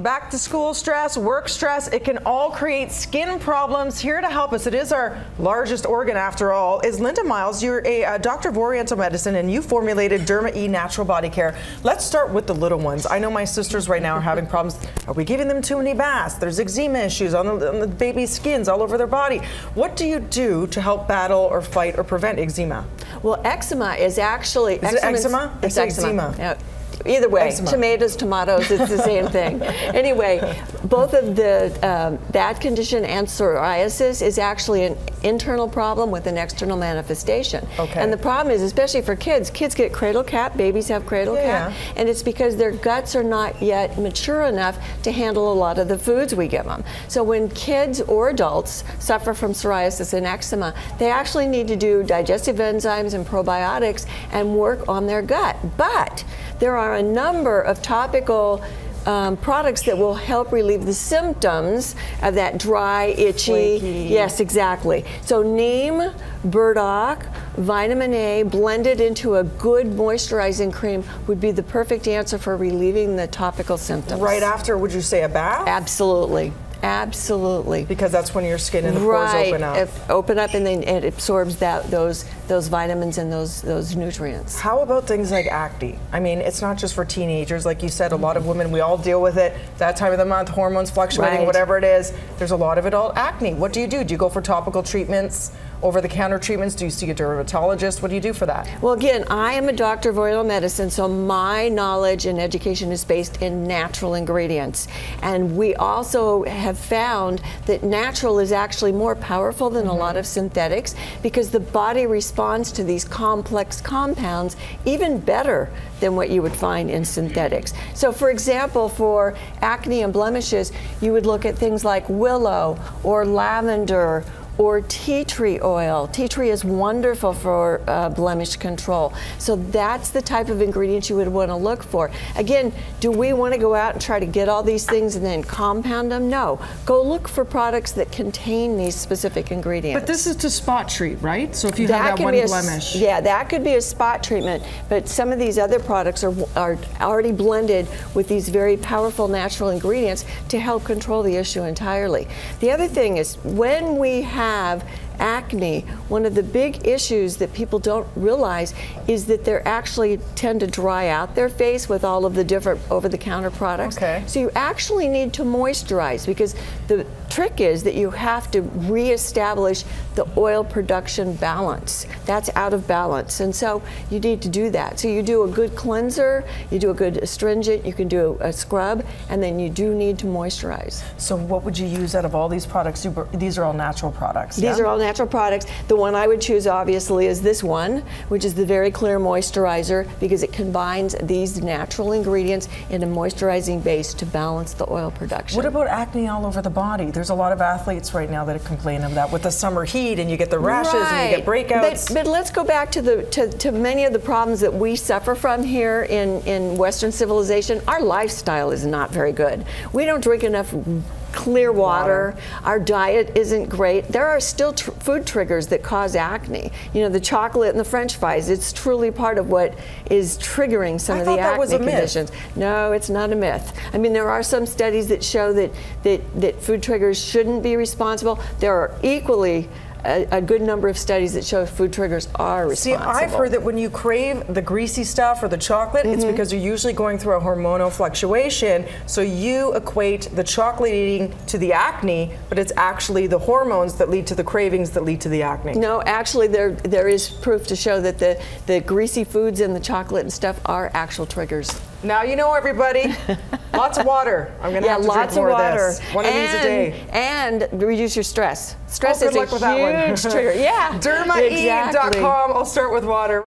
Back to school stress, work stress, it can all create skin problems. Here to help us, it is our largest organ after all, is Linda Miles. You're a doctor of Oriental Medicine and you formulated Derma-E Natural Body Care. Let's start with the little ones. I know my sisters right now are having problems. Are we giving them too many baths? There's eczema issues on the baby's skins all over their body. What do you do to help battle or fight or prevent eczema? Well, eczema is actually... Is it eczema? It's eczema. Yeah. Either way, Eczema. Tomatoes, it's the same thing. Anyway, both of the that condition and psoriasis is actually an internal problem with an external manifestation. Okay. And the problem is, especially for kids get cradle cap, babies have cradle cap, and it's because their guts are not yet mature enough to handle a lot of the foods we give them. So when kids or adults suffer from psoriasis and eczema, they actually need to do digestive enzymes and probiotics and work on their gut. But there are a number of topical products that will help relieve the symptoms of that dry, itchy. Flaky. Yes, exactly. So neem, burdock, vitamin A blended into a good moisturizing cream would be the perfect answer for relieving the topical symptoms. Right after, would you say a bath? Absolutely. Absolutely. Because that's when your skin and the pores open up. Open up, and then it absorbs those vitamins and those nutrients. How about things like acne? I mean, it's not just for teenagers. Like you said, a lot of women, we all deal with it. That time of the month, hormones fluctuating, whatever it is. There's a lot of adult acne. What do? Do you go for topical treatments? Over-the-counter treatments? Do you see a dermatologist? What do you do for that? Well, again, I am a doctor of Oriental Medicine, so my knowledge and education is based in natural ingredients. And we also have found that natural is actually more powerful than a lot of synthetics because the body responds to these complex compounds even better than what you would find in synthetics. So for example, for acne and blemishes, you would look at things like willow or lavender or tea tree oil. Tea tree is wonderful for blemish control. So that's the type of ingredients you would want to look for. Again, do we want to go out and try to get all these things and then compound them? No. Go look for products that contain these specific ingredients. But this is to spot treat, right? So if you have that one blemish. Yeah, that could be a spot treatment, but some of these other products are already blended with these very powerful natural ingredients to help control the issue entirely. The other thing is, when we have acne, one of the big issues that people don't realize is that they actually tend to dry out their face with all of the different over-the-counter products. Okay. So you actually need to moisturize, because the trick is that you have to reestablish the oil production balance. That's out of balance, and so you need to do that. So you do a good cleanser, you do a good astringent, you can do a scrub, and then you do need to moisturize. So what would you use out of all these products? These are all natural products. These are all natural products. The one I would choose obviously is this one, which is the Very Clear Moisturizer, because it combines these natural ingredients in a moisturizing base to balance the oil production. What about acne all over the body? There's a lot of athletes right now that complain of that with the summer heat, and you get the rashes and you get breakouts. But let's go back to many of the problems that we suffer from here in Western civilization. Our lifestyle is not very good. We don't drink enough clear water. Our diet isn't great. There are still food triggers that cause acne. You know, the chocolate and the French fries, it's truly part of what is triggering some of the acne conditions. No, it's not a myth. I mean, there are some studies that show that food triggers shouldn't be responsible. There are equally a good number of studies that show food triggers are responsible. See, I've heard that when you crave the greasy stuff or the chocolate, it's because you're usually going through a hormonal fluctuation. So you equate the chocolate eating to the acne, but it's actually the hormones that lead to the cravings that lead to the acne. No, actually there is proof to show that the greasy foods and the chocolate and stuff are actual triggers. Now you know, everybody. Lots of water. I'm going to have to drink more of this. One of these a day. And reduce your stress. Stress is a huge trigger. Yeah. Derma-E.com. I'll start with water.